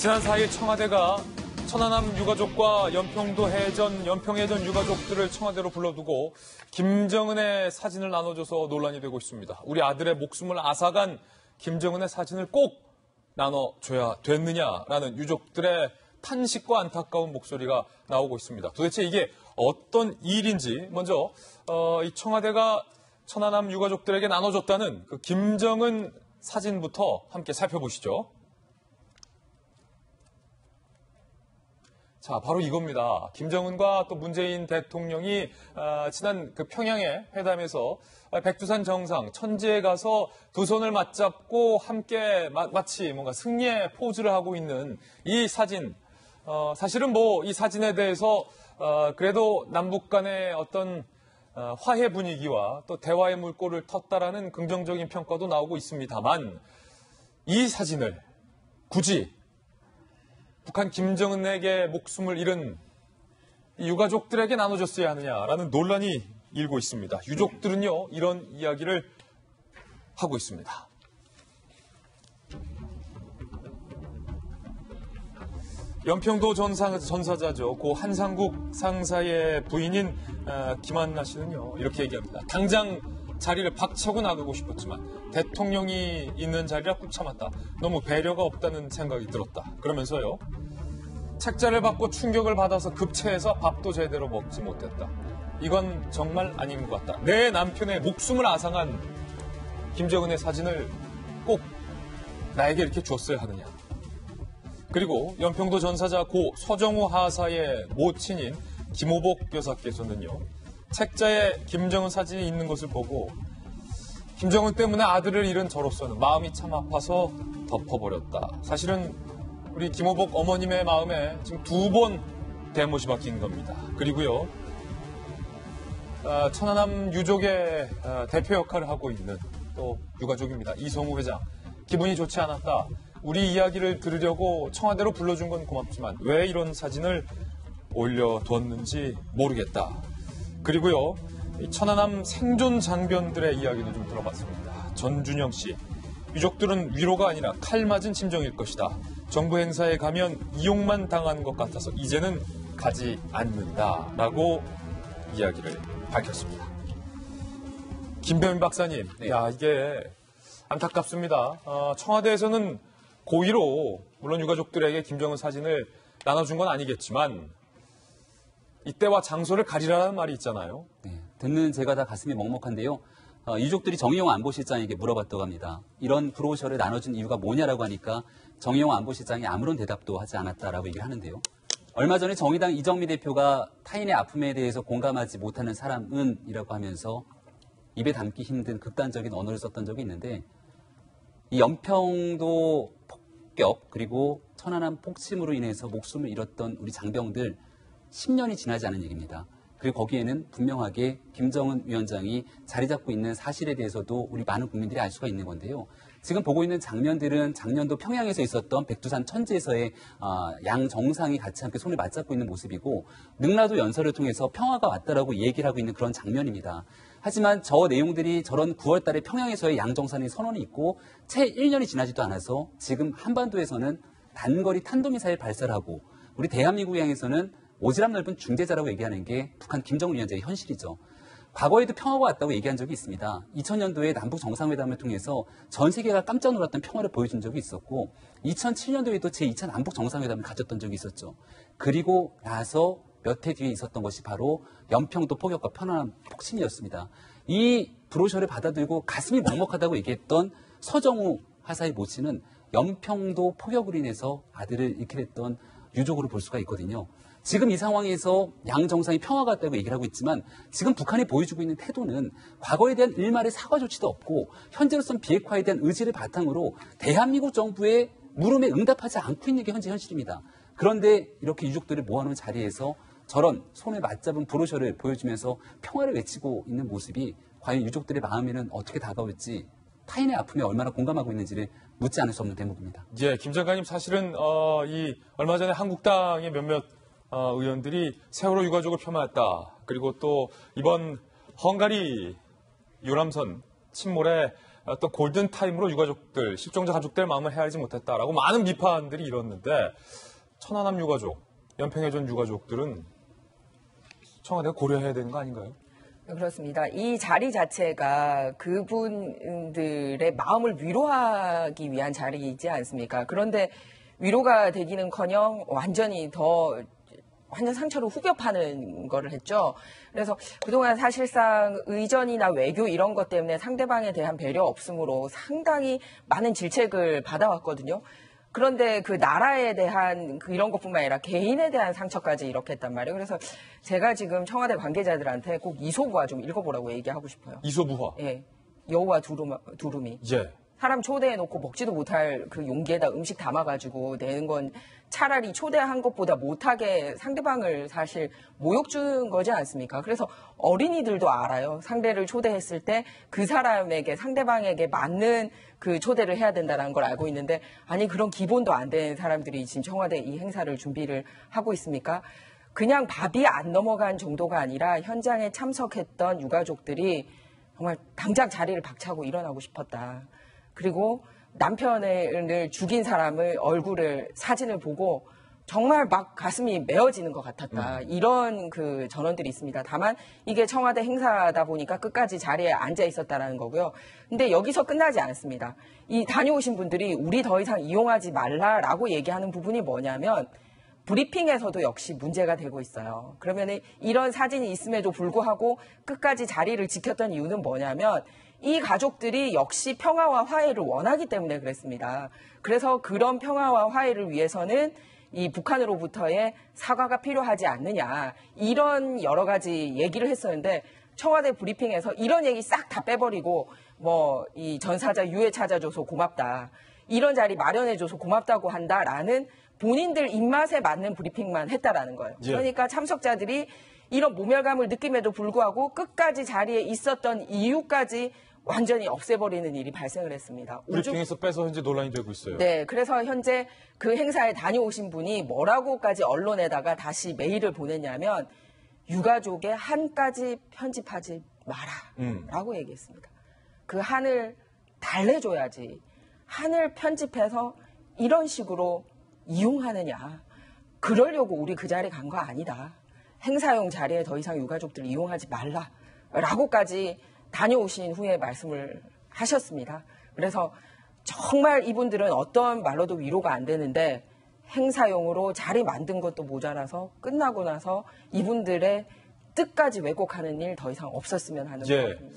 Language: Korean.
지난 4일 청와대가 천안함 유가족과 연평해전 유가족들을 청와대로 불러두고 김정은의 사진을 나눠줘서 논란이 되고 있습니다. 우리 아들의 목숨을 앗아간 김정은의 사진을 꼭 나눠줘야 됐느냐라는 유족들의 탄식과 안타까운 목소리가 나오고 있습니다. 도대체 이게 어떤 일인지 먼저 이 청와대가 천안함 유가족들에게 나눠줬다는 그 김정은 사진부터 함께 살펴보시죠. 자, 바로 이겁니다. 김정은과 또 문재인 대통령이 지난 그 평양의 회담에서 백두산 정상 천지에 가서 두 손을 맞잡고 함께 마치 뭔가 승리의 포즈를 하고 있는 이 사진. 사실은 뭐 이 사진에 대해서 그래도 남북 간의 어떤 화해 분위기와 또 대화의 물꼬를 텄다라는 긍정적인 평가도 나오고 있습니다만 이 사진을 굳이 북한 김정은에게 목숨을 잃은 유가족들에게 나눠줬어야 하느냐라는 논란이 일고 있습니다. 유족들은요, 이런 이야기를 하고 있습니다. 연평도 전사자죠. 고 한상국 상사의 부인인 김한나 씨는요, 이렇게 얘기합니다. 당장 자리를 박차고 나가고 싶었지만 대통령이 있는 자리라 꾹 참았다. 너무 배려가 없다는 생각이 들었다. 그러면서요, 책자를 받고 충격을 받아서 급체해서 밥도 제대로 먹지 못했다. 이건 정말 아닌 것 같다. 내 남편의 목숨을 앗아간 김정은의 사진을 꼭 나에게 이렇게 줬어야 하느냐. 그리고 연평도 전사자 고 서정우 하사의 모친인 김오복 여사께서는요, 책자에 김정은 사진이 있는 것을 보고 김정은 때문에 아들을 잃은 저로서는 마음이 참 아파서 덮어버렸다. 사실은 우리 김오복 어머님의 마음에 지금 2번 대못이 박힌 겁니다. 그리고요, 천안함 유족의 대표 역할을 하고 있는 또 유가족입니다. 이성우 회장. 기분이 좋지 않았다. 우리 이야기를 들으려고 청와대로 불러준 건 고맙지만 왜 이런 사진을 올려두었는지 모르겠다. 그리고요, 천안함 생존 장병들의 이야기도 좀 들어봤습니다. 전준영 씨. 유족들은 위로가 아니라 칼 맞은 심정일 것이다. 정부 행사에 가면 이용만 당하는 것 같아서 이제는 가지 않는다라고 이야기를 밝혔습니다. 김병민 박사님, 네. 야, 이게 안타깝습니다. 청와대에서는 고의로 물론 유가족들에게 김정은 사진을 나눠준 건 아니겠지만 이때와 장소를 가리라는 말이 있잖아요. 네, 듣는 제가 다 가슴이 먹먹한데요. 유족들이 정의용 안보실장에게 물어봤다고 합니다. 이런 브로셔를 나눠준 이유가 뭐냐라고 하니까 정의용 안보실장이 아무런 대답도 하지 않았다라고 얘기를 하는데요. 얼마 전에 정의당 이정미 대표가 타인의 아픔에 대해서 공감하지 못하는 사람은 이라고 하면서 입에 담기 힘든 극단적인 언어를 썼던 적이 있는데, 이 연평도 폭격 그리고 천안함 폭침으로 인해서 목숨을 잃었던 우리 장병들 10년이 지나지 않은 얘기입니다. 그리고 거기에는 분명하게 김정은 위원장이 자리 잡고 있는 사실에 대해서도 우리 많은 국민들이 알 수가 있는 건데요. 지금 보고 있는 장면들은 작년도 평양에서 있었던 백두산 천지에서의 양 정상이 같이 함께 손을 맞잡고 있는 모습이고, 능라도 연설을 통해서 평화가 왔다라고 얘기를 하고 있는 그런 장면입니다. 하지만 저 내용들이 저런 9월 달에 평양에서의 양 정상의 선언이 있고 채 1년이 지나지도 않아서 지금 한반도에서는 단거리 탄도미사일 발사를 하고 우리 대한민국 향해서는 오지랖 넓은 중재자라고 얘기하는 게 북한 김정은 위원장의 현실이죠. 과거에도 평화가 왔다고 얘기한 적이 있습니다. 2000년도에 남북 정상회담을 통해서 전 세계가 깜짝 놀랐던 평화를 보여준 적이 있었고, 2007년도에도 제2차 남북 정상회담을 가졌던 적이 있었죠. 그리고 나서 몇 해 뒤에 있었던 것이 바로 연평도 폭격과 편안함 폭침이었습니다. 이 브로셔를 받아들고 가슴이 먹먹하다고 얘기했던 서정우 하사의 모친은 연평도 폭격으로 인해서 아들을 잃게 됐던 유족으로 볼 수가 있거든요. 지금 이 상황에서 양 정상이 평화가 왔다고 얘기를 하고 있지만 지금 북한이 보여주고 있는 태도는 과거에 대한 일말의 사과 조치도 없고 현재로선 비핵화에 대한 의지를 바탕으로 대한민국 정부의 물음에 응답하지 않고 있는 게 현재 현실입니다. 그런데 이렇게 유족들을 모아놓은 자리에서 저런 손에 맞잡은 브로셔를 보여주면서 평화를 외치고 있는 모습이 과연 유족들의 마음에는 어떻게 다가올지, 타인의 아픔에 얼마나 공감하고 있는지를 묻지 않을 수 없는 대목입니다. 예, 김 장관님, 사실은 이 얼마 전에 한국당의 몇몇 의원들이 세월호 유가족을 폄하했다. 그리고 또 이번 헝가리 유람선 침몰에 어떤 골든 타임으로 유가족들, 실종자 가족들 마음을 헤아리지 못했다라고 많은 비판들이 일었는데 천안함 유가족, 연평해전 유가족들은 청와대가 고려해야 되는 거 아닌가요? 그렇습니다. 이 자리 자체가 그분들의 마음을 위로하기 위한 자리이지 않습니까? 그런데 위로가 되기는커녕 완전 상처로 후벼 파는 거를 했죠. 그래서 그동안 사실상 의전이나 외교 이런 것 때문에 상대방에 대한 배려 없음으로 상당히 많은 질책을 받아왔거든요. 그런데 그 나라에 대한 이런 것뿐만 아니라 개인에 대한 상처까지 이렇게 했단 말이에요. 그래서 제가 지금 청와대 관계자들한테 꼭 이소부화 좀 읽어보라고 얘기하고 싶어요. 이소부화? 예. 여우와 두루미. 예. 사람 초대해놓고 먹지도 못할 그 용기에다 음식 담아가지고 내는 건 차라리 초대한 것보다 못하게 상대방을 사실 모욕 주는 거지 않습니까? 그래서 어린이들도 알아요. 상대를 초대했을 때 그 사람에게, 상대방에게 맞는 그 초대를 해야 된다는 걸 알고 있는데, 아니, 그런 기본도 안 된 사람들이 지금 청와대 이 행사를 준비를 하고 있습니까? 그냥 밥이 안 넘어간 정도가 아니라 현장에 참석했던 유가족들이 정말 당장 자리를 박차고 일어나고 싶었다. 그리고 남편을 죽인 사람을 사진을 보고 정말 막 가슴이 메어지는 것 같았다. 이런 그 전원들이 있습니다. 다만 이게 청와대 행사다 보니까 끝까지 자리에 앉아 있었다라는 거고요. 근데 여기서 끝나지 않습니다. 이 다녀오신 분들이 우리 더 이상 이용하지 말라라고 얘기하는 부분이 뭐냐면 브리핑에서도 역시 문제가 되고 있어요. 그러면 이런 사진이 있음에도 불구하고 끝까지 자리를 지켰던 이유는 뭐냐면 이 가족들이 역시 평화와 화해를 원하기 때문에 그랬습니다. 그래서 그런 평화와 화해를 위해서는 이 북한으로부터의 사과가 필요하지 않느냐, 이런 여러 가지 얘기를 했었는데 청와대 브리핑에서 이런 얘기 싹 다 빼버리고 이 전사자 유해 찾아줘서 고맙다, 이런 자리 마련해줘서 고맙다고 한다라는 본인들 입맛에 맞는 브리핑만 했다라는 거예요. 예. 그러니까 참석자들이 이런 모멸감을 느낌에도 불구하고 끝까지 자리에 있었던 이유까지 완전히 없애버리는 일이 발생을 했습니다. 브리핑에서 빼서 현재 논란이 되고 있어요. 네, 그래서 현재 그 행사에 다녀오신 분이 뭐라고까지 언론에다가 다시 메일을 보냈냐면 유가족의 한까지 편집하지 마라 라고 얘기했습니다. 그 한을 달래줘야지, 한을 편집해서 이런 식으로 이용하느냐, 그러려고 우리 그 자리에 간 거 아니다. 행사용 자리에 더 이상 유가족들 이용하지 말라 라고까지 다녀오신 후에 말씀을 하셨습니다. 그래서 정말 이분들은 어떤 말로도 위로가 안 되는데 행사용으로 자리 만든 것도 모자라서 끝나고 나서 이분들의 뜻까지 왜곡하는 일 더 이상 없었으면 하는 예. 거입니다.